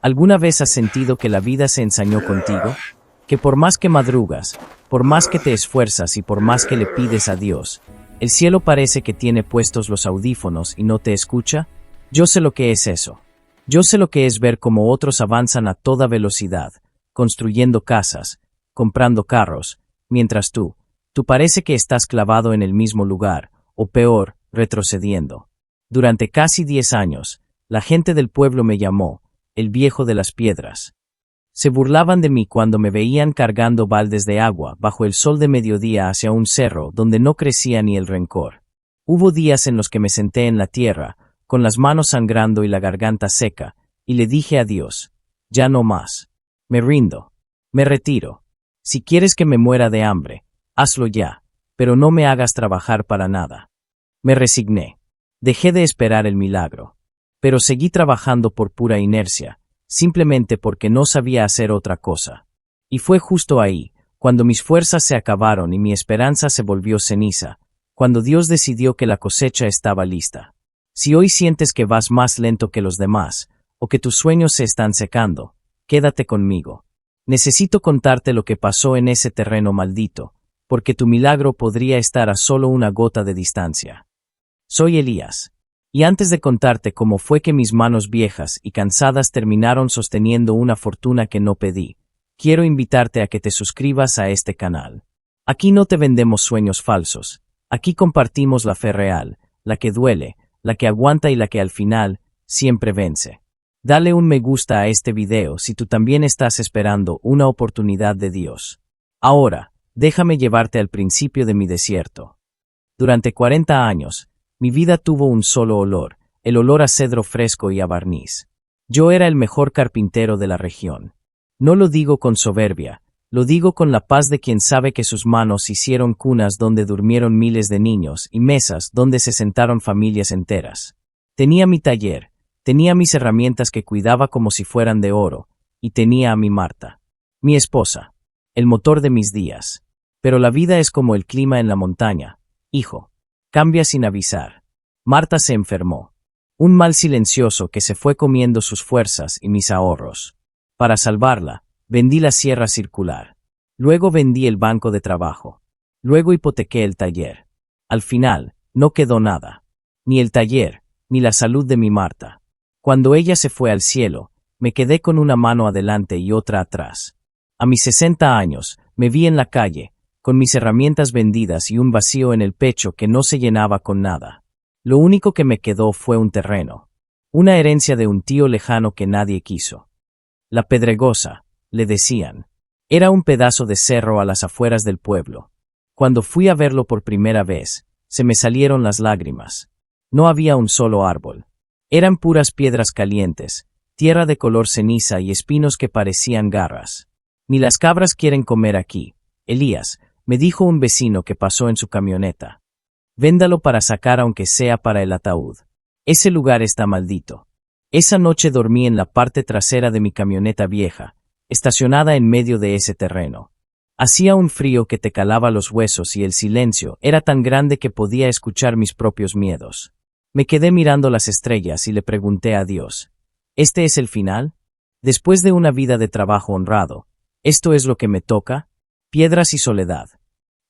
¿Alguna vez has sentido que la vida se ensañó contigo? Que por más que madrugas, por más que te esfuerzas y por más que le pides a Dios, el cielo parece que tiene puestos los audífonos y no te escucha. Yo sé lo que es eso. Yo sé lo que es ver cómo otros avanzan a toda velocidad, construyendo casas, comprando carros, mientras tú parece que estás clavado en el mismo lugar, o peor, retrocediendo. Durante casi 10 años, la gente del pueblo me llamó el viejo de las piedras. Se burlaban de mí cuando me veían cargando baldes de agua bajo el sol de mediodía hacia un cerro donde no crecía ni el rencor. Hubo días en los que me senté en la tierra, con las manos sangrando y la garganta seca, y le dije a Dios, ya no más. Me rindo. Me retiro. Si quieres que me muera de hambre, hazlo ya, pero no me hagas trabajar para nada. Me resigné. Dejé de esperar el milagro. Pero seguí trabajando por pura inercia, simplemente porque no sabía hacer otra cosa. Y fue justo ahí, cuando mis fuerzas se acabaron y mi esperanza se volvió ceniza, cuando Dios decidió que la cosecha estaba lista. Si hoy sientes que vas más lento que los demás, o que tus sueños se están secando, quédate conmigo. Necesito contarte lo que pasó en ese terreno maldito, porque tu milagro podría estar a solo una gota de distancia. Soy Elías. Y antes de contarte cómo fue que mis manos viejas y cansadas terminaron sosteniendo una fortuna que no pedí, quiero invitarte a que te suscribas a este canal. Aquí no te vendemos sueños falsos, aquí compartimos la fe real, la que duele, la que aguanta y la que al final, siempre vence. Dale un me gusta a este video si tú también estás esperando una oportunidad de Dios. Ahora, déjame llevarte al principio de mi desierto. Durante 40 años, mi vida tuvo un solo olor, el olor a cedro fresco y a barniz. Yo era el mejor carpintero de la región. No lo digo con soberbia, lo digo con la paz de quien sabe que sus manos hicieron cunas donde durmieron miles de niños y mesas donde se sentaron familias enteras. Tenía mi taller, tenía mis herramientas que cuidaba como si fueran de oro, y tenía a mi Marta, mi esposa, el motor de mis días. Pero la vida es como el clima en la montaña, hijo. Cambia sin avisar. Marta se enfermó. Un mal silencioso que se fue comiendo sus fuerzas y mis ahorros. Para salvarla, vendí la sierra circular. Luego vendí el banco de trabajo. Luego hipotequé el taller. Al final, no quedó nada. Ni el taller, ni la salud de mi Marta. Cuando ella se fue al cielo, me quedé con una mano adelante y otra atrás. A mis 60 años, me vi en la calle, con mis herramientas vendidas y un vacío en el pecho que no se llenaba con nada. Lo único que me quedó fue un terreno. Una herencia de un tío lejano que nadie quiso. La Pedregosa, le decían. Era un pedazo de cerro a las afueras del pueblo. Cuando fui a verlo por primera vez, se me salieron las lágrimas. No había un solo árbol. Eran puras piedras calientes, tierra de color ceniza y espinos que parecían garras. Ni las cabras quieren comer aquí, Elías, me dijo un vecino que pasó en su camioneta. Véndalo para sacar aunque sea para el ataúd. Ese lugar está maldito. Esa noche dormí en la parte trasera de mi camioneta vieja, estacionada en medio de ese terreno. Hacía un frío que te calaba los huesos y el silencio era tan grande que podía escuchar mis propios miedos. Me quedé mirando las estrellas y le pregunté a Dios, ¿este es el final? Después de una vida de trabajo honrado, ¿esto es lo que me toca? Piedras y soledad.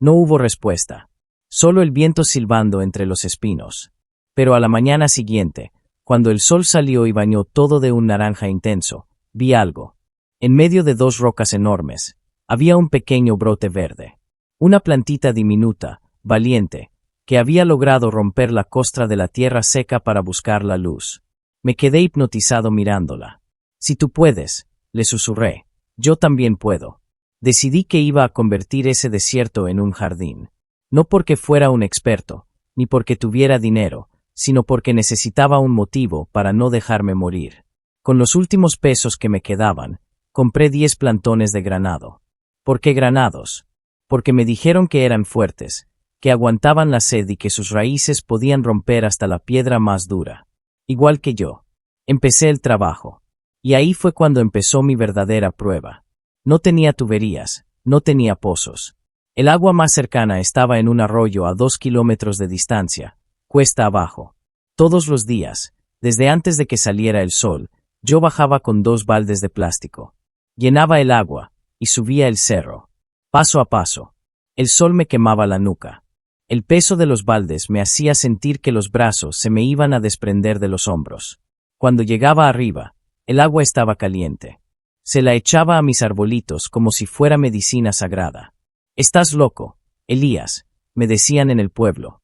No hubo respuesta. Solo el viento silbando entre los espinos. Pero a la mañana siguiente, cuando el sol salió y bañó todo de un naranja intenso, vi algo. En medio de dos rocas enormes, había un pequeño brote verde. Una plantita diminuta, valiente, que había logrado romper la costra de la tierra seca para buscar la luz. Me quedé hipnotizado mirándola. Si tú puedes, le susurré, yo también puedo. Decidí que iba a convertir ese desierto en un jardín. No porque fuera un experto, ni porque tuviera dinero, sino porque necesitaba un motivo para no dejarme morir. Con los últimos pesos que me quedaban, compré 10 plantones de granado. ¿Por qué granados? Porque me dijeron que eran fuertes, que aguantaban la sed y que sus raíces podían romper hasta la piedra más dura. Igual que yo. Empecé el trabajo. Y ahí fue cuando empezó mi verdadera prueba. No tenía tuberías, no tenía pozos. El agua más cercana estaba en un arroyo a 2 kilómetros de distancia, cuesta abajo. Todos los días, desde antes de que saliera el sol, Yo bajaba con 2 baldes de plástico. Llenaba el agua, y subía el cerro. Paso a paso. El sol me quemaba la nuca. El peso de los baldes me hacía sentir que los brazos se me iban a desprender de los hombros. Cuando llegaba arriba, el agua estaba caliente. Se la echaba a mis arbolitos como si fuera medicina sagrada. «Estás loco, Elías», me decían en el pueblo.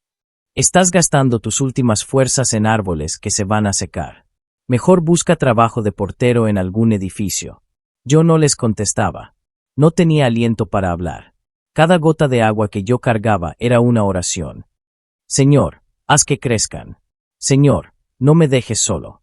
«Estás gastando tus últimas fuerzas en árboles que se van a secar. Mejor busca trabajo de portero en algún edificio». Yo no les contestaba. No tenía aliento para hablar. Cada gota de agua que yo cargaba era una oración. «Señor, haz que crezcan. Señor, no me dejes solo».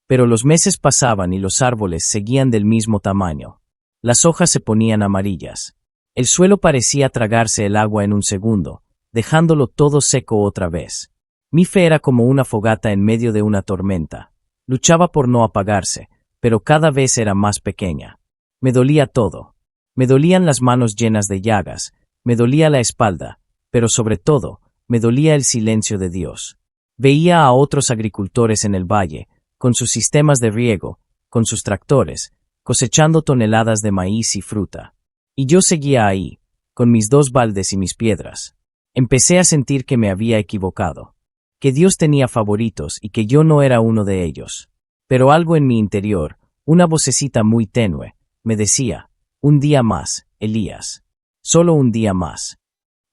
Pero los meses pasaban y los árboles seguían del mismo tamaño. Las hojas se ponían amarillas. El suelo parecía tragarse el agua en un segundo, dejándolo todo seco otra vez. Mi fe era como una fogata en medio de una tormenta. Luchaba por no apagarse, pero cada vez era más pequeña. Me dolía todo. Me dolían las manos llenas de llagas, me dolía la espalda, pero sobre todo, me dolía el silencio de Dios. Veía a otros agricultores en el valle, con sus sistemas de riego, con sus tractores, cosechando toneladas de maíz y fruta. Y yo seguía ahí, con mis 2 baldes y mis piedras. Empecé a sentir que me había equivocado, que Dios tenía favoritos y que yo no era uno de ellos. Pero algo en mi interior, una vocecita muy tenue, me decía: «Un día más, Elías. Solo un día más».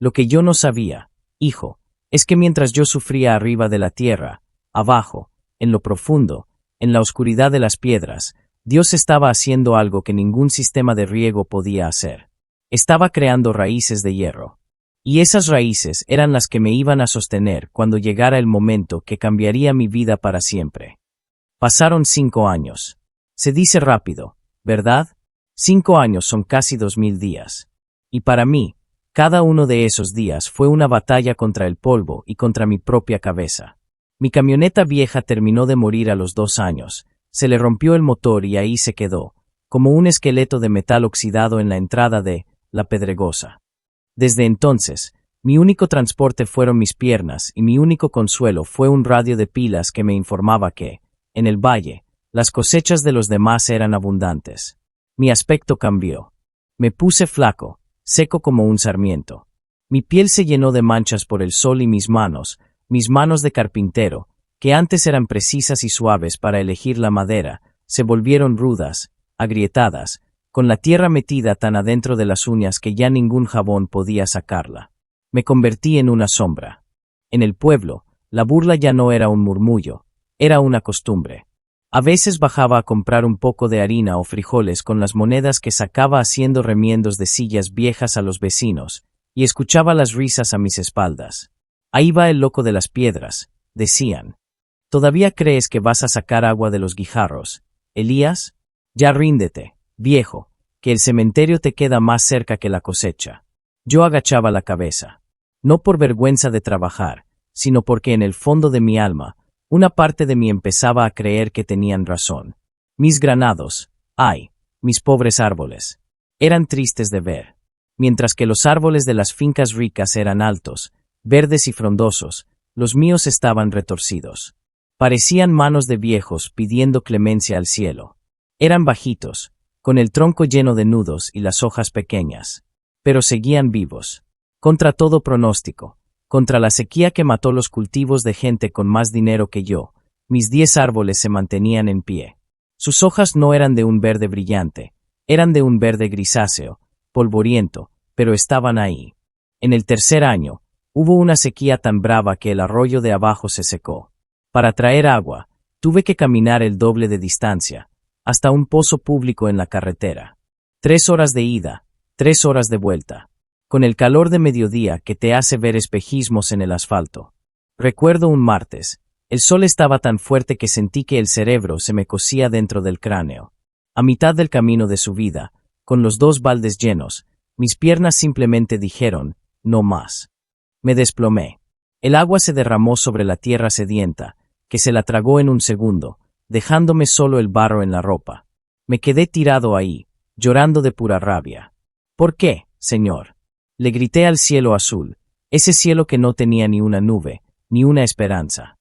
Lo que yo no sabía, hijo, es que mientras yo sufría arriba de la tierra, abajo, en lo profundo, en la oscuridad de las piedras, Dios estaba haciendo algo que ningún sistema de riego podía hacer. Estaba creando raíces de hierro. Y esas raíces eran las que me iban a sostener cuando llegara el momento que cambiaría mi vida para siempre. Pasaron 5 años. Se dice rápido, ¿verdad? 5 años son casi 2000 días. Y para mí, cada uno de esos días fue una batalla contra el polvo y contra mi propia cabeza. Mi camioneta vieja terminó de morir a los 2 años, se le rompió el motor y ahí se quedó, como un esqueleto de metal oxidado en la entrada de La Pedregosa. Desde entonces, mi único transporte fueron mis piernas y mi único consuelo fue un radio de pilas que me informaba que, en el valle, las cosechas de los demás eran abundantes. Mi aspecto cambió. Me puse flaco, seco como un sarmiento. Mi piel se llenó de manchas por el sol y mis manos de carpintero, que antes eran precisas y suaves para elegir la madera, se volvieron rudas, agrietadas, con la tierra metida tan adentro de las uñas que ya ningún jabón podía sacarla. Me convertí en una sombra. En el pueblo, la burla ya no era un murmullo, era una costumbre. A veces bajaba a comprar un poco de harina o frijoles con las monedas que sacaba haciendo remiendos de sillas viejas a los vecinos, y escuchaba las risas a mis espaldas. «Ahí va el loco de las piedras», decían. «¿Todavía crees que vas a sacar agua de los guijarros, Elías? Ya ríndete, viejo, que el cementerio te queda más cerca que la cosecha». Yo agachaba la cabeza. No por vergüenza de trabajar, sino porque en el fondo de mi alma, una parte de mí empezaba a creer que tenían razón. Mis granados, ay, mis pobres árboles, eran tristes de ver. Mientras que los árboles de las fincas ricas eran altos, verdes y frondosos, los míos estaban retorcidos. Parecían manos de viejos pidiendo clemencia al cielo. Eran bajitos, con el tronco lleno de nudos y las hojas pequeñas. Pero seguían vivos. Contra todo pronóstico, contra la sequía que mató los cultivos de gente con más dinero que yo, mis 10 árboles se mantenían en pie. Sus hojas no eran de un verde brillante, eran de un verde grisáceo, polvoriento, pero estaban ahí. En el tercer año, hubo una sequía tan brava que el arroyo de abajo se secó. Para traer agua, tuve que caminar el doble de distancia, hasta un pozo público en la carretera. 3 horas de ida, 3 horas de vuelta. Con el calor de mediodía que te hace ver espejismos en el asfalto. Recuerdo un martes, el sol estaba tan fuerte que sentí que el cerebro se me cosía dentro del cráneo. A mitad del camino de subida, con los 2 baldes llenos, mis piernas simplemente dijeron, no más. Me desplomé. El agua se derramó sobre la tierra sedienta, que se la tragó en un segundo, dejándome solo el barro en la ropa. Me quedé tirado ahí, llorando de pura rabia. ¿Por qué, Señor? Le grité al cielo azul, ese cielo que no tenía ni una nube, ni una esperanza.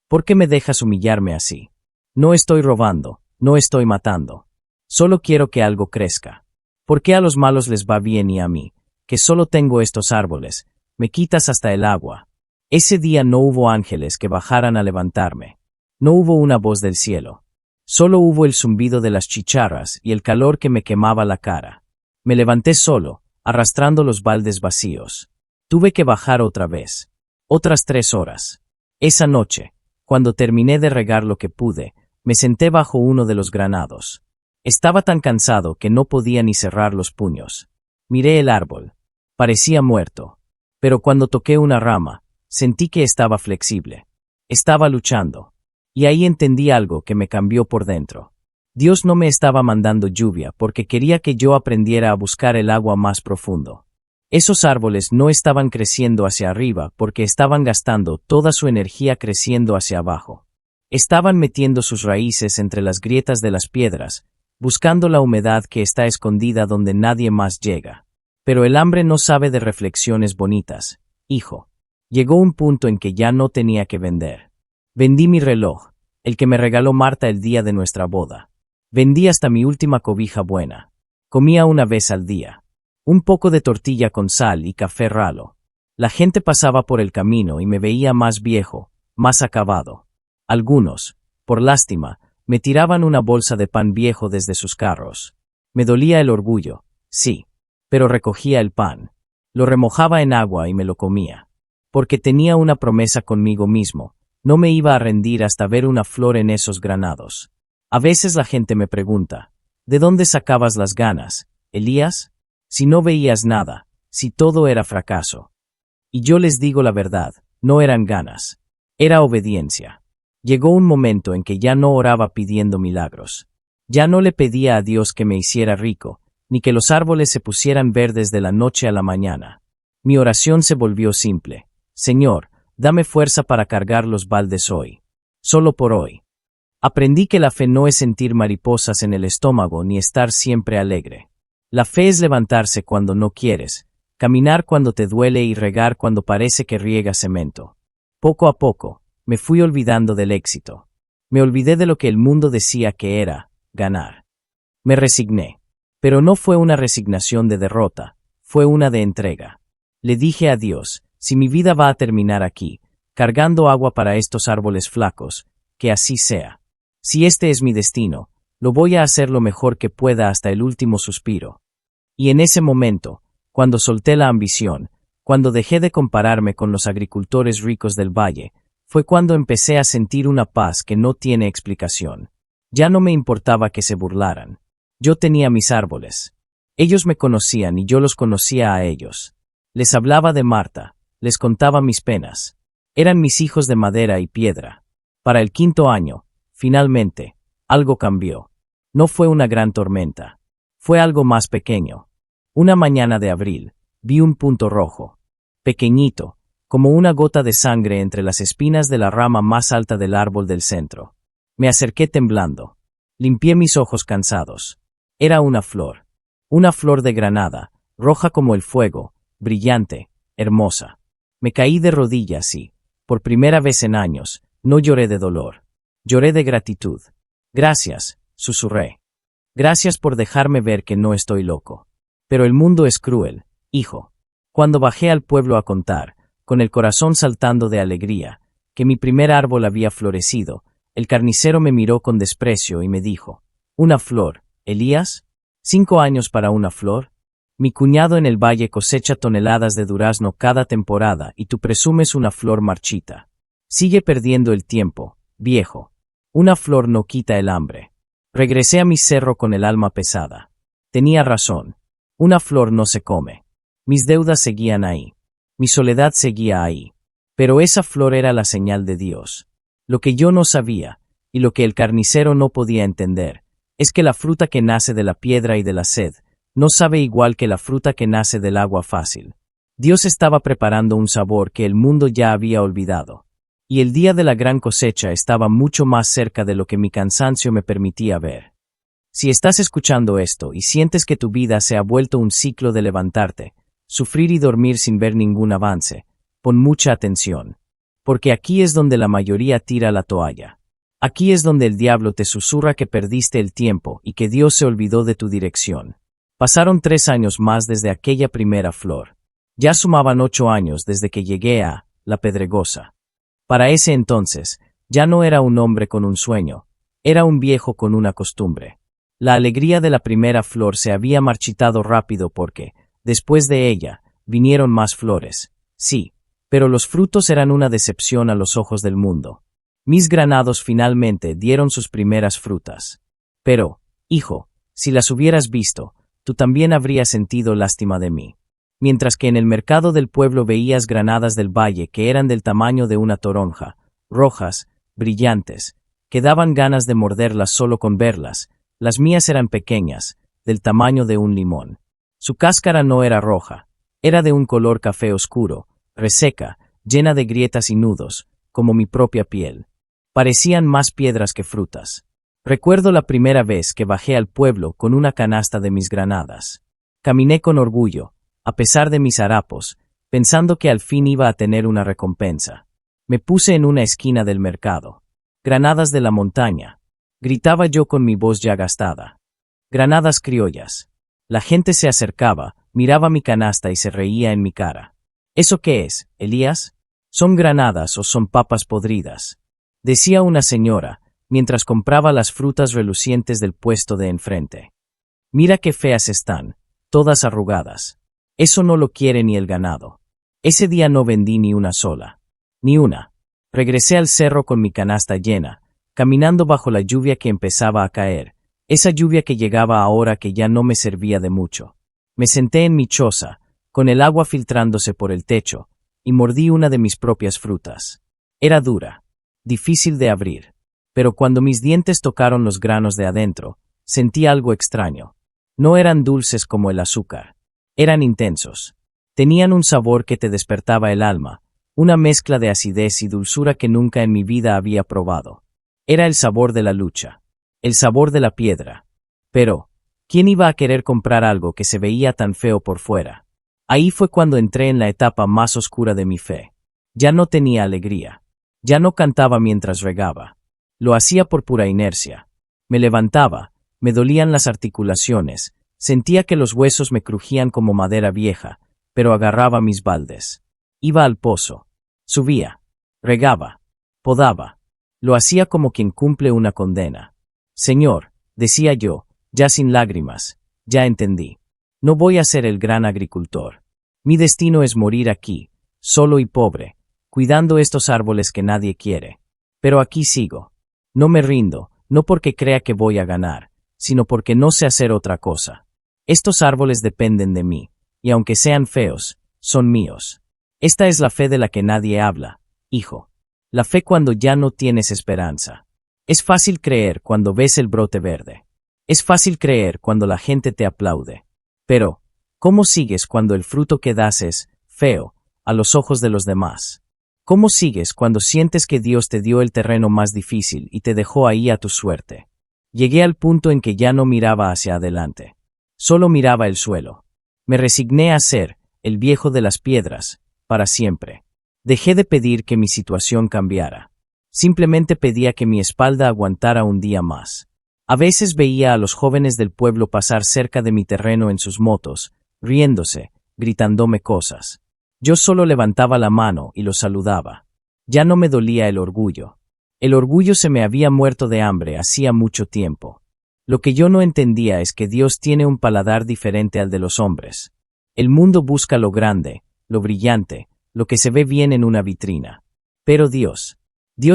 ¿Por qué me dejas humillarme así? No estoy robando, No estoy matando. Solo quiero que algo crezca. ¿Por qué a los malos les va bien y a mí, que solo tengo estos árboles, me quitas hasta el agua? Ese día no hubo ángeles que bajaran a levantarme. No hubo una voz del cielo. Solo hubo el zumbido de las chicharras y el calor que me quemaba la cara. Me levanté solo, arrastrando los baldes vacíos. Tuve que bajar otra vez. Otras 3 horas. Esa noche, cuando terminé de regar lo que pude, me senté bajo uno de los granados. Estaba tan cansado que no podía ni cerrar los puños. Miré el árbol. Parecía muerto. Pero cuando toqué una rama, sentí que estaba flexible. Estaba luchando. Y ahí entendí algo que me cambió por dentro. Dios no me estaba mandando lluvia porque quería que yo aprendiera a buscar el agua más profundo. Esos árboles no estaban creciendo hacia arriba porque estaban gastando toda su energía creciendo hacia abajo. Estaban metiendo sus raíces entre las grietas de las piedras, buscando la humedad que está escondida donde nadie más llega. Pero el hambre no sabe de reflexiones bonitas, hijo. Llegó un punto en que ya no tenía que vender. Vendí mi reloj, el que me regaló Marta el día de nuestra boda. Vendí hasta mi última cobija buena. Comía una vez al día. Un poco de tortilla con sal y café ralo. La gente pasaba por el camino y me veía más viejo, más acabado. Algunos, por lástima, me tiraban una bolsa de pan viejo desde sus carros. Me dolía el orgullo, sí, pero recogía el pan. Lo remojaba en agua y me lo comía. Porque tenía una promesa conmigo mismo, no me iba a rendir hasta ver una flor en esos granados. A veces la gente me pregunta, ¿de dónde sacabas las ganas, Elías? Si no veías nada, si todo era fracaso. Y yo les digo la verdad, no eran ganas. Era obediencia. Llegó un momento en que ya no oraba pidiendo milagros. Ya no le pedía a Dios que me hiciera rico, ni que los árboles se pusieran verdes de la noche a la mañana. Mi oración se volvió simple. Señor, dame fuerza para cargar los baldes hoy. Solo por hoy. Aprendí que la fe no es sentir mariposas en el estómago ni estar siempre alegre. La fe es levantarse cuando no quieres, caminar cuando te duele y regar cuando parece que riega cemento. Poco a poco, me fui olvidando del éxito. Me olvidé de lo que el mundo decía que era, ganar. Me resigné. Pero no fue una resignación de derrota, fue una de entrega. Le dije a Dios, si mi vida va a terminar aquí, cargando agua para estos árboles flacos, que así sea. Si este es mi destino, lo voy a hacer lo mejor que pueda hasta el último suspiro. Y en ese momento, cuando solté la ambición, cuando dejé de compararme con los agricultores ricos del valle, fue cuando empecé a sentir una paz que no tiene explicación. Ya no me importaba que se burlaran. Yo tenía mis árboles. Ellos me conocían y yo los conocía a ellos. Les hablaba de Marta, les contaba mis penas. Eran mis hijos de madera y piedra. Para el 5.º año, finalmente, algo cambió. No fue una gran tormenta. Fue algo más pequeño. Una mañana de abril, vi un punto rojo. Pequeñito, como una gota de sangre entre las espinas de la rama más alta del árbol del centro. Me acerqué temblando. Limpié mis ojos cansados. Era una flor. Una flor de granada, roja como el fuego, brillante, hermosa. Me caí de rodillas y, por primera vez en años, no lloré de dolor. Lloré de gratitud. Gracias, susurré. Gracias por dejarme ver que no estoy loco. Pero el mundo es cruel, hijo. Cuando bajé al pueblo a contar, con el corazón saltando de alegría, que mi primer árbol había florecido, el carnicero me miró con desprecio y me dijo, ¿una flor, Elías? ¿5 años para una flor? Mi cuñado en el valle cosecha toneladas de durazno cada temporada y tú presumes una flor marchita. Sigue perdiendo el tiempo, viejo. Una flor no quita el hambre. Regresé a mi cerro con el alma pesada. Tenía razón. Una flor no se come. Mis deudas seguían ahí. Mi soledad seguía ahí. Pero esa flor era la señal de Dios. Lo que yo no sabía, y lo que el carnicero no podía entender, es que la fruta que nace de la piedra y de la sed, no sabe igual que la fruta que nace del agua fácil. Dios estaba preparando un sabor que el mundo ya había olvidado. Y el día de la gran cosecha estaba mucho más cerca de lo que mi cansancio me permitía ver. Si estás escuchando esto y sientes que tu vida se ha vuelto un ciclo de levantarte, sufrir y dormir sin ver ningún avance, pon mucha atención. Porque aquí es donde la mayoría tira la toalla. Aquí es donde el diablo te susurra que perdiste el tiempo y que Dios se olvidó de tu dirección. Pasaron 3 años más desde aquella primera flor. Ya sumaban 8 años desde que llegué a La Pedregosa. Para ese entonces, ya no era un hombre con un sueño, era un viejo con una costumbre. La alegría de la primera flor se había marchitado rápido porque, después de ella, vinieron más flores. Sí, pero los frutos eran una decepción a los ojos del mundo. Mis granados finalmente dieron sus primeras frutas. Pero, hijo, si las hubieras visto, tú también habrías sentido lástima de mí. Mientras que en el mercado del pueblo veías granadas del valle que eran del tamaño de una toronja, rojas, brillantes, que daban ganas de morderlas solo con verlas, las mías eran pequeñas, del tamaño de un limón. Su cáscara no era roja, era de un color café oscuro, reseca, llena de grietas y nudos, como mi propia piel. Parecían más piedras que frutas. Recuerdo la primera vez que bajé al pueblo con una canasta de mis granadas. Caminé con orgullo, a pesar de mis harapos, pensando que al fin iba a tener una recompensa. Me puse en una esquina del mercado. Granadas de la montaña, gritaba yo con mi voz ya gastada. Granadas criollas. La gente se acercaba, miraba mi canasta y se reía en mi cara. ¿Eso qué es, Elías? ¿Son granadas o son papas podridas?, decía una señora, mientras compraba las frutas relucientes del puesto de enfrente. Mira qué feas están, todas arrugadas. Eso no lo quiere ni el ganado. Ese día no vendí ni una sola. Ni una. Regresé al cerro con mi canasta llena, caminando bajo la lluvia que empezaba a caer, esa lluvia que llegaba ahora que ya no me servía de mucho. Me senté en mi choza, con el agua filtrándose por el techo, y mordí una de mis propias frutas. Era dura, difícil de abrir, pero cuando mis dientes tocaron los granos de adentro, sentí algo extraño. No eran dulces como el azúcar, eran intensos. Tenían un sabor que te despertaba el alma, una mezcla de acidez y dulzura que nunca en mi vida había probado. Era el sabor de la lucha, el sabor de la piedra. Pero, ¿quién iba a querer comprar algo que se veía tan feo por fuera? Ahí fue cuando entré en la etapa más oscura de mi fe. Ya no tenía alegría. Ya no cantaba mientras regaba. Lo hacía por pura inercia. Me levantaba, me dolían las articulaciones, sentía que los huesos me crujían como madera vieja, pero agarraba mis baldes. Iba al pozo. Subía. Regaba. Podaba. Lo hacía como quien cumple una condena. Señor, decía yo, ya sin lágrimas, ya entendí. No voy a ser el gran agricultor. Mi destino es morir aquí, solo y pobre, cuidando estos árboles que nadie quiere. Pero aquí sigo. No me rindo, no porque crea que voy a ganar, sino porque no sé hacer otra cosa. Estos árboles dependen de mí, y aunque sean feos, son míos. Esta es la fe de la que nadie habla, hijo. La fe cuando ya no tienes esperanza. Es fácil creer cuando ves el brote verde. Es fácil creer cuando la gente te aplaude. Pero, ¿cómo sigues cuando el fruto que das es feo a los ojos de los demás? ¿Cómo sigues cuando sientes que Dios te dio el terreno más difícil y te dejó ahí a tu suerte? Llegué al punto en que ya no miraba hacia adelante. Solo miraba el suelo. Me resigné a ser el viejo de las piedras, para siempre. Dejé de pedir que mi situación cambiara. Simplemente pedía que mi espalda aguantara un día más. A veces veía a los jóvenes del pueblo pasar cerca de mi terreno en sus motos, riéndose, gritándome cosas. Yo solo levantaba la mano y los saludaba. Ya no me dolía el orgullo. El orgullo se me había muerto de hambre hacía mucho tiempo. Lo que yo no entendía es que Dios tiene un paladar diferente al de los hombres. El mundo busca lo grande, lo brillante, lo que se ve bien en una vitrina. Pero Dios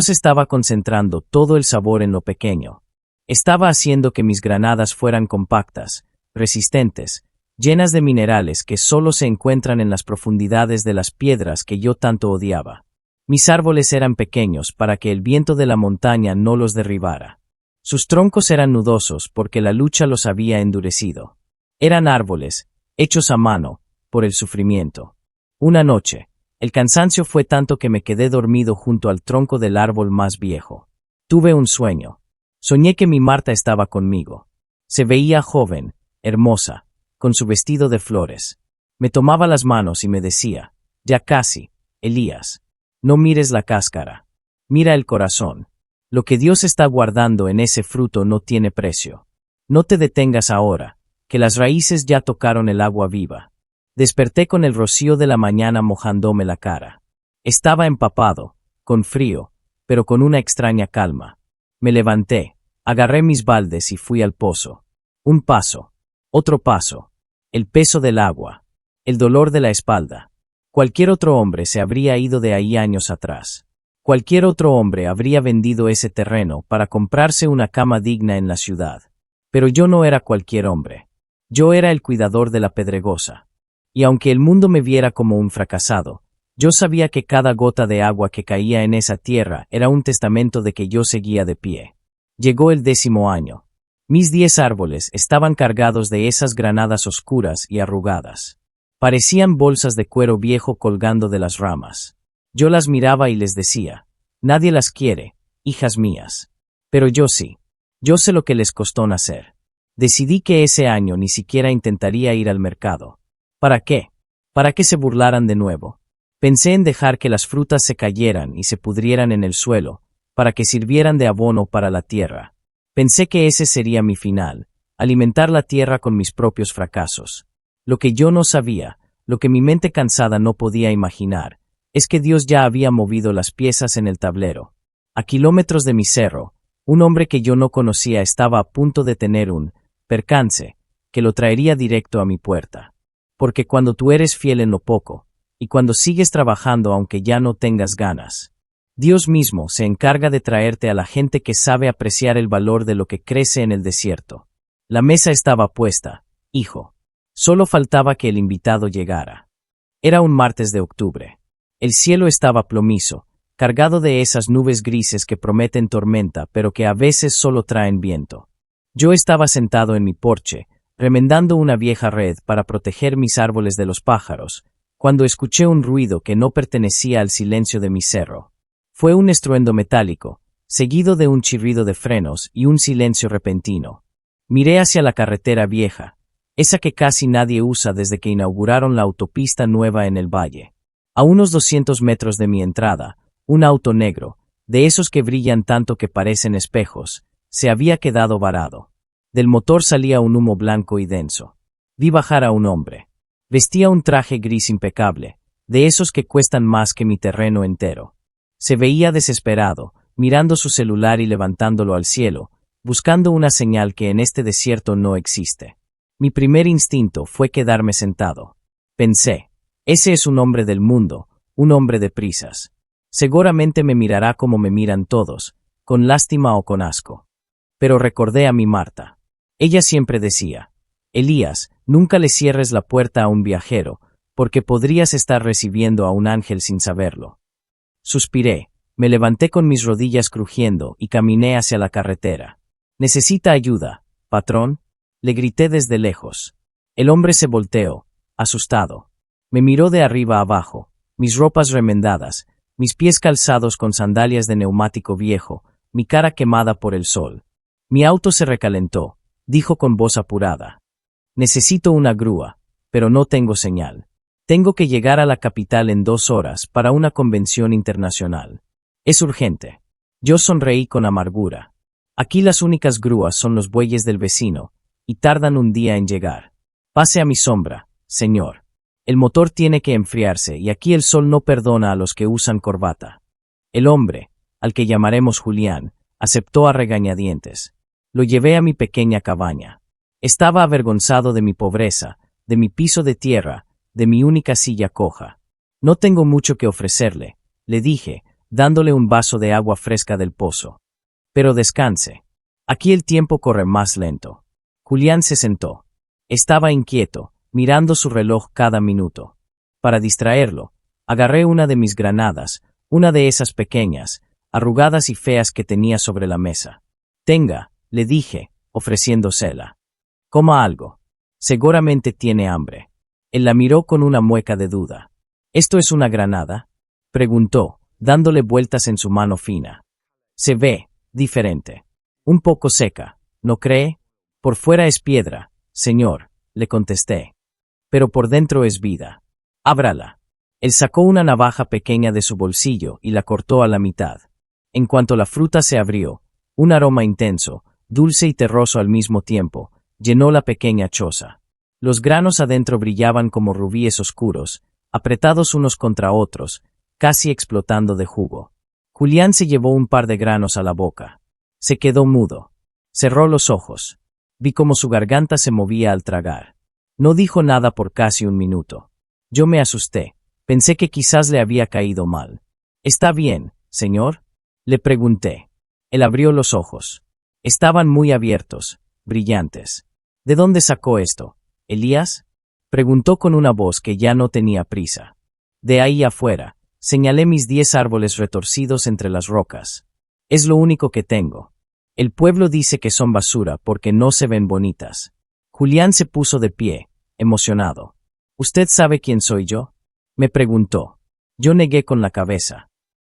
estaba concentrando todo el sabor en lo pequeño. Estaba haciendo que mis granadas fueran compactas, resistentes, llenas de minerales que solo se encuentran en las profundidades de las piedras que yo tanto odiaba. Mis árboles eran pequeños para que el viento de la montaña no los derribara. Sus troncos eran nudosos porque la lucha los había endurecido. Eran árboles, hechos a mano, por el sufrimiento. Una noche, el cansancio fue tanto que me quedé dormido junto al tronco del árbol más viejo. Tuve un sueño. Soñé que mi Marta estaba conmigo. Se veía joven, hermosa, con su vestido de flores. Me tomaba las manos y me decía, ya casi, Elías, no mires la cáscara. Mira el corazón. Lo que Dios está guardando en ese fruto no tiene precio. No te detengas ahora, que las raíces ya tocaron el agua viva. Desperté con el rocío de la mañana mojándome la cara. Estaba empapado, con frío, pero con una extraña calma. Me levanté, agarré mis baldes y fui al pozo. Un paso, otro paso, el peso del agua, el dolor de la espalda. Cualquier otro hombre se habría ido de ahí años atrás. Cualquier otro hombre habría vendido ese terreno para comprarse una cama digna en la ciudad. Pero yo no era cualquier hombre. Yo era el cuidador de la pedregosa. Y aunque el mundo me viera como un fracasado, yo sabía que cada gota de agua que caía en esa tierra era un testamento de que yo seguía de pie. Llegó el 10º año. Mis 10 árboles estaban cargados de esas granadas oscuras y arrugadas. Parecían bolsas de cuero viejo colgando de las ramas. Yo las miraba y les decía, nadie las quiere, hijas mías. Pero yo sí. Yo sé lo que les costó nacer. Decidí que ese año ni siquiera intentaría ir al mercado. ¿Para qué? Para que se burlaran de nuevo. Pensé en dejar que las frutas se cayeran y se pudrieran en el suelo, para que sirvieran de abono para la tierra. Pensé que ese sería mi final, alimentar la tierra con mis propios fracasos. Lo que yo no sabía, lo que mi mente cansada no podía imaginar, es que Dios ya había movido las piezas en el tablero. A kilómetros de mi cerro, un hombre que yo no conocía estaba a punto de tener un percance, que lo traería directo a mi puerta. Porque cuando tú eres fiel en lo poco, y cuando sigues trabajando aunque ya no tengas ganas, Dios mismo se encarga de traerte a la gente que sabe apreciar el valor de lo que crece en el desierto. La mesa estaba puesta, hijo. Solo faltaba que el invitado llegara. Era un martes de octubre. El cielo estaba plomizo, cargado de esas nubes grises que prometen tormenta pero que a veces solo traen viento. Yo estaba sentado en mi porche, remendando una vieja red para proteger mis árboles de los pájaros, cuando escuché un ruido que no pertenecía al silencio de mi cerro. Fue un estruendo metálico, seguido de un chirrido de frenos y un silencio repentino. Miré hacia la carretera vieja, esa que casi nadie usa desde que inauguraron la autopista nueva en el valle. A unos 200 metros de mi entrada, un auto negro, de esos que brillan tanto que parecen espejos, se había quedado varado. Del motor salía un humo blanco y denso. Vi bajar a un hombre. Vestía un traje gris impecable, de esos que cuestan más que mi terreno entero. Se veía desesperado, mirando su celular y levantándolo al cielo, buscando una señal que en este desierto no existe. Mi primer instinto fue quedarme sentado. Pensé, ese es un hombre del mundo, un hombre de prisas. Seguramente me mirará como me miran todos, con lástima o con asco. Pero recordé a mi Marta. Ella siempre decía, Elías, nunca le cierres la puerta a un viajero, porque podrías estar recibiendo a un ángel sin saberlo. Suspiré, me levanté con mis rodillas crujiendo y caminé hacia la carretera. ¿Necesita ayuda, patrón? Le grité desde lejos. El hombre se volteó, asustado. Me miró de arriba abajo, mis ropas remendadas, mis pies calzados con sandalias de neumático viejo, mi cara quemada por el sol. Mi auto se recalentó, dijo con voz apurada. Necesito una grúa, pero no tengo señal. Tengo que llegar a la capital en 2 horas para una convención internacional. Es urgente. Yo sonreí con amargura. Aquí las únicas grúas son los bueyes del vecino, y tardan un día en llegar. Pase a mi sombra, señor. El motor tiene que enfriarse y aquí el sol no perdona a los que usan corbata. El hombre, al que llamaremos Julián, aceptó a regañadientes. Lo llevé a mi pequeña cabaña. Estaba avergonzado de mi pobreza, de mi piso de tierra, de mi única silla coja. No tengo mucho que ofrecerle, le dije, dándole un vaso de agua fresca del pozo. Pero descanse. Aquí el tiempo corre más lento. Julián se sentó. Estaba inquieto, mirando su reloj cada minuto. Para distraerlo, agarré una de mis granadas, una de esas pequeñas, arrugadas y feas que tenía sobre la mesa. Tenga, le dije, ofreciéndosela. Coma algo. Seguramente tiene hambre. Él la miró con una mueca de duda. ¿Esto es una granada? Preguntó, dándole vueltas en su mano fina. Se ve diferente. Un poco seca, ¿no cree? Por fuera es piedra, señor, le contesté. Pero por dentro es vida. Ábrala. Él sacó una navaja pequeña de su bolsillo y la cortó a la mitad. En cuanto la fruta se abrió, un aroma intenso, dulce y terroso al mismo tiempo, llenó la pequeña choza. Los granos adentro brillaban como rubíes oscuros, apretados unos contra otros, casi explotando de jugo. Julián se llevó un par de granos a la boca. Se quedó mudo. Cerró los ojos. Vi cómo su garganta se movía al tragar. No dijo nada por casi un minuto. Yo me asusté. Pensé que quizás le había caído mal. ¿Está bien, señor?, le pregunté. Él abrió los ojos. Estaban muy abiertos, brillantes. ¿De dónde sacó esto, Elías?, preguntó con una voz que ya no tenía prisa. De ahí afuera. Señalé mis 10 árboles retorcidos entre las rocas. Es lo único que tengo. El pueblo dice que son basura porque no se ven bonitas. Julián se puso de pie, emocionado. ¿Usted sabe quién soy yo?, me preguntó. Yo negué con la cabeza.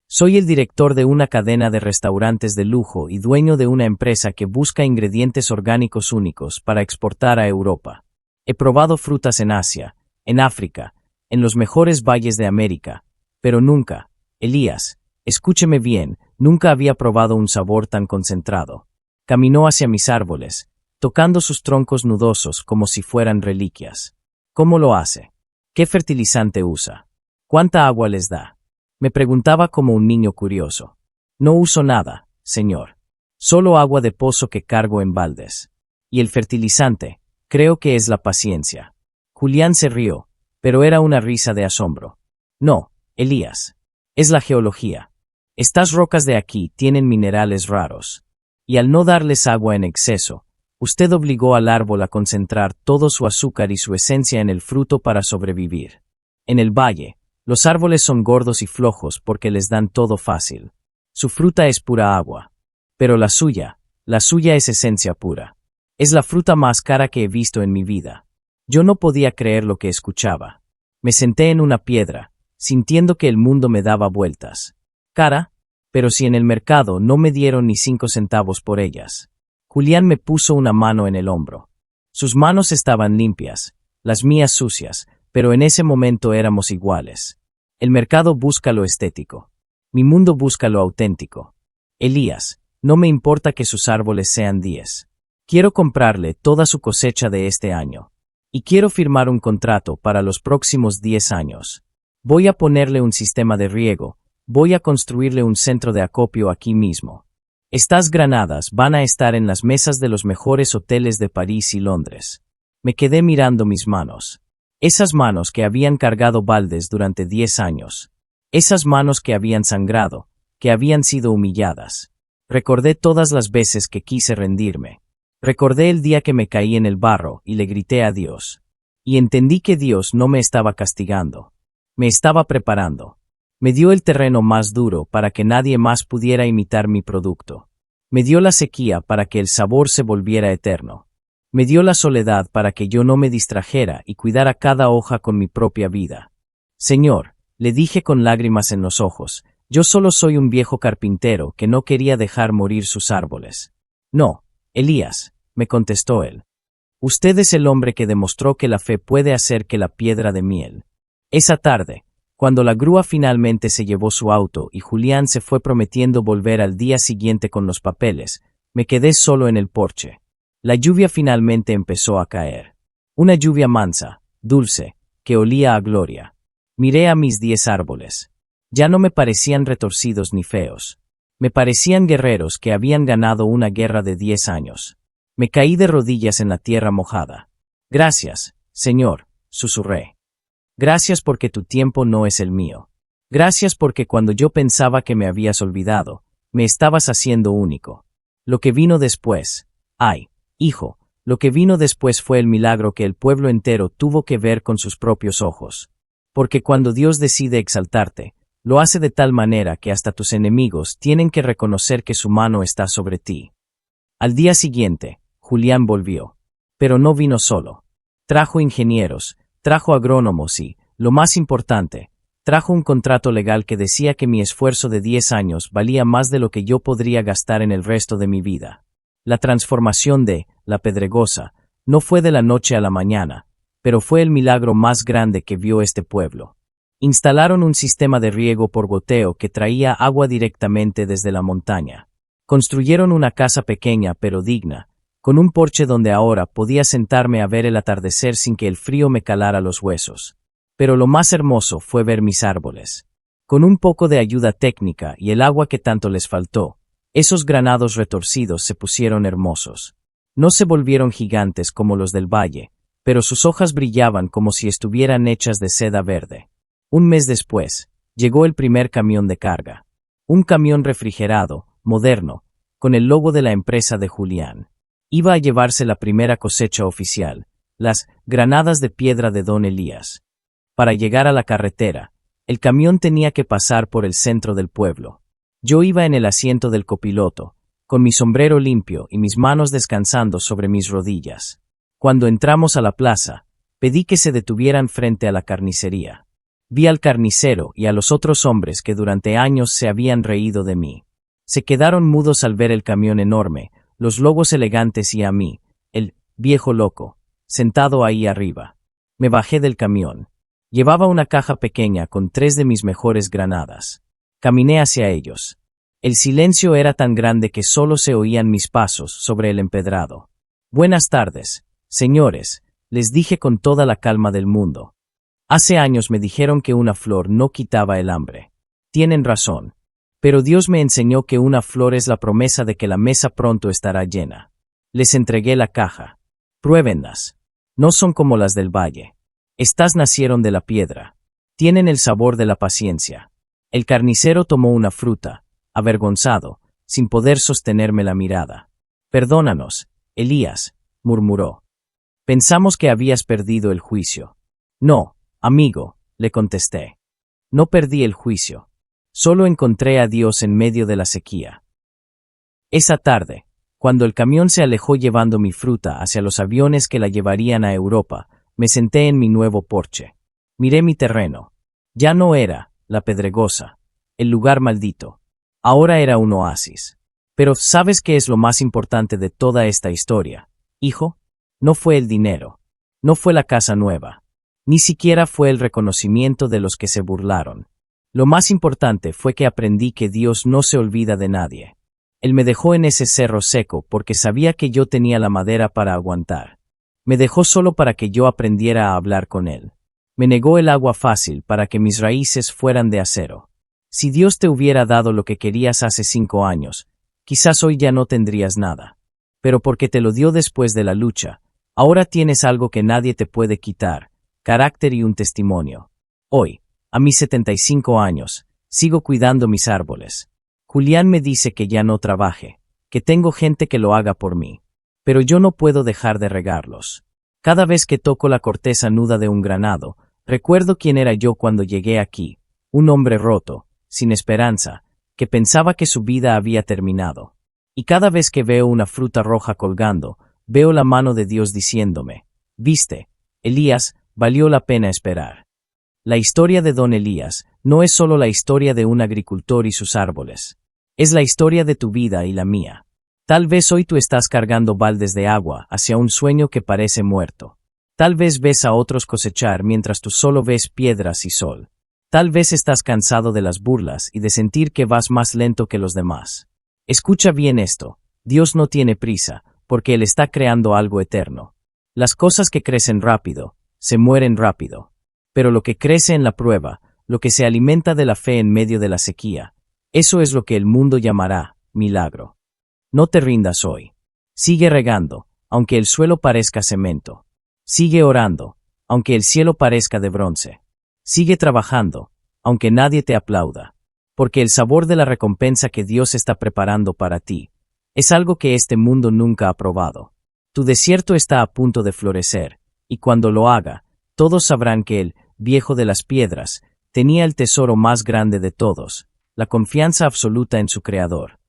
Soy el director de una cadena de restaurantes de lujo y dueño de una empresa que busca ingredientes orgánicos únicos para exportar a Europa. He probado frutas en Asia, en África, en los mejores valles de América, pero nunca, Elías, escúcheme bien, nunca había probado un sabor tan concentrado. Caminó hacia mis árboles, tocando sus troncos nudosos como si fueran reliquias. ¿Cómo lo hace? ¿Qué fertilizante usa? ¿Cuánta agua les da?, me preguntaba como un niño curioso. No uso nada, señor. Solo agua de pozo que cargo en baldes. Y el fertilizante, creo que es la paciencia. Julián se rió, pero era una risa de asombro. No, Elías. Es la geología. Estas rocas de aquí tienen minerales raros. Y al no darles agua en exceso, usted obligó al árbol a concentrar todo su azúcar y su esencia en el fruto para sobrevivir. En el valle, los árboles son gordos y flojos porque les dan todo fácil. Su fruta es pura agua. Pero la suya es esencia pura. Es la fruta más cara que he visto en mi vida. Yo no podía creer lo que escuchaba. Me senté en una piedra, sintiendo que el mundo me daba vueltas. Cara, pero si en el mercado no me dieron ni 5 centavos por ellas. Julián me puso una mano en el hombro. Sus manos estaban limpias, las mías sucias, pero en ese momento éramos iguales. El mercado busca lo estético. Mi mundo busca lo auténtico. Elías, no me importa que sus árboles sean 10. Quiero comprarle toda su cosecha de este año. Y quiero firmar un contrato para los próximos 10 años. Voy a ponerle un sistema de riego, voy a construirle un centro de acopio aquí mismo. Estas granadas van a estar en las mesas de los mejores hoteles de París y Londres. Me quedé mirando mis manos. Esas manos que habían cargado baldes durante 10 años. Esas manos que habían sangrado, que habían sido humilladas. Recordé todas las veces que quise rendirme. Recordé el día que me caí en el barro y le grité a Dios. Y entendí que Dios no me estaba castigando. Me estaba preparando. Me dio el terreno más duro para que nadie más pudiera imitar mi producto. Me dio la sequía para que el sabor se volviera eterno. Me dio la soledad para que yo no me distrajera y cuidara cada hoja con mi propia vida. Señor, le dije con lágrimas en los ojos, yo solo soy un viejo carpintero que no quería dejar morir sus árboles. No, Elías, me contestó él. Usted es el hombre que demostró que la fe puede hacer que la piedra de miel. Esa tarde, cuando la grúa finalmente se llevó su auto y Julián se fue prometiendo volver al día siguiente con los papeles, me quedé solo en el porche. La lluvia finalmente empezó a caer. Una lluvia mansa, dulce, que olía a gloria. Miré a mis 10 árboles. Ya no me parecían retorcidos ni feos. Me parecían guerreros que habían ganado una guerra de 10 años. Me caí de rodillas en la tierra mojada. Gracias, Señor, susurré. Gracias porque tu tiempo no es el mío. Gracias porque cuando yo pensaba que me habías olvidado, me estabas haciendo único. Lo que vino después, ay, hijo, lo que vino después fue el milagro que el pueblo entero tuvo que ver con sus propios ojos. Porque cuando Dios decide exaltarte, lo hace de tal manera que hasta tus enemigos tienen que reconocer que su mano está sobre ti. Al día siguiente, Julián volvió. Pero no vino solo. Trajo ingenieros, trajo agrónomos y, lo más importante, trajo un contrato legal que decía que mi esfuerzo de 10 años valía más de lo que yo podría gastar en el resto de mi vida. La transformación de La Pedregosa no fue de la noche a la mañana, pero fue el milagro más grande que vio este pueblo. Instalaron un sistema de riego por goteo que traía agua directamente desde la montaña. Construyeron una casa pequeña pero digna, con un porche donde ahora podía sentarme a ver el atardecer sin que el frío me calara los huesos. Pero lo más hermoso fue ver mis árboles. Con un poco de ayuda técnica y el agua que tanto les faltó, esos granados retorcidos se pusieron hermosos. No se volvieron gigantes como los del valle, pero sus hojas brillaban como si estuvieran hechas de seda verde. Un mes después, llegó el primer camión de carga. Un camión refrigerado, moderno, con el logo de la empresa de Julián. Iba a llevarse la primera cosecha oficial, las granadas de piedra de Don Elías. Para llegar a la carretera, el camión tenía que pasar por el centro del pueblo. Yo iba en el asiento del copiloto, con mi sombrero limpio y mis manos descansando sobre mis rodillas. Cuando entramos a la plaza, pedí que se detuvieran frente a la carnicería. Vi al carnicero y a los otros hombres que durante años se habían reído de mí. Se quedaron mudos al ver el camión enorme, los logos elegantes y a mí, el viejo loco, sentado ahí arriba. Me bajé del camión. Llevaba una caja pequeña con 3 de mis mejores granadas. Caminé hacia ellos. El silencio era tan grande que solo se oían mis pasos sobre el empedrado. Buenas tardes, señores, les dije con toda la calma del mundo. Hace años me dijeron que una flor no quitaba el hambre. Tienen razón. Pero Dios me enseñó que una flor es la promesa de que la mesa pronto estará llena. Les entregué la caja. Pruébenlas. No son como las del valle. Estas nacieron de la piedra. Tienen el sabor de la paciencia. El carnicero tomó una fruta, avergonzado, sin poder sostenerme la mirada. Perdónanos, Elías, murmuró. Pensamos que habías perdido el juicio. No, amigo, le contesté. No perdí el juicio. Solo encontré a Dios en medio de la sequía. Esa tarde, cuando el camión se alejó llevando mi fruta hacia los aviones que la llevarían a Europa, me senté en mi nuevo porche. Miré mi terreno. Ya no era la pedregosa, el lugar maldito. Ahora era un oasis. Pero ¿sabes qué es lo más importante de toda esta historia, hijo? No fue el dinero. No fue la casa nueva. Ni siquiera fue el reconocimiento de los que se burlaron. Lo más importante fue que aprendí que Dios no se olvida de nadie. Él me dejó en ese cerro seco porque sabía que yo tenía la madera para aguantar. Me dejó solo para que yo aprendiera a hablar con Él. Me negó el agua fácil para que mis raíces fueran de acero. Si Dios te hubiera dado lo que querías hace 5 años, quizás hoy ya no tendrías nada. Pero porque te lo dio después de la lucha, ahora tienes algo que nadie te puede quitar, carácter y un testimonio. Hoy, a mis 75 años, sigo cuidando mis árboles. Julián me dice que ya no trabaje, que tengo gente que lo haga por mí. Pero yo no puedo dejar de regarlos. Cada vez que toco la corteza nuda de un granado, recuerdo quién era yo cuando llegué aquí, un hombre roto, sin esperanza, que pensaba que su vida había terminado. Y cada vez que veo una fruta roja colgando, veo la mano de Dios diciéndome, «Viste, Elías, valió la pena esperar». La historia de Don Elías no es solo la historia de un agricultor y sus árboles. Es la historia de tu vida y la mía. Tal vez hoy tú estás cargando baldes de agua hacia un sueño que parece muerto. Tal vez ves a otros cosechar mientras tú solo ves piedras y sol. Tal vez estás cansado de las burlas y de sentir que vas más lento que los demás. Escucha bien esto. Dios no tiene prisa, porque Él está creando algo eterno. Las cosas que crecen rápido, se mueren rápido. Pero lo que crece en la prueba, lo que se alimenta de la fe en medio de la sequía, eso es lo que el mundo llamará milagro. No te rindas hoy. Sigue regando, aunque el suelo parezca cemento. Sigue orando, aunque el cielo parezca de bronce. Sigue trabajando, aunque nadie te aplauda. Porque el sabor de la recompensa que Dios está preparando para ti es algo que este mundo nunca ha probado. Tu desierto está a punto de florecer, y cuando lo haga, todos sabrán que el viejo de las piedras tenía el tesoro más grande de todos, la confianza absoluta en su Creador.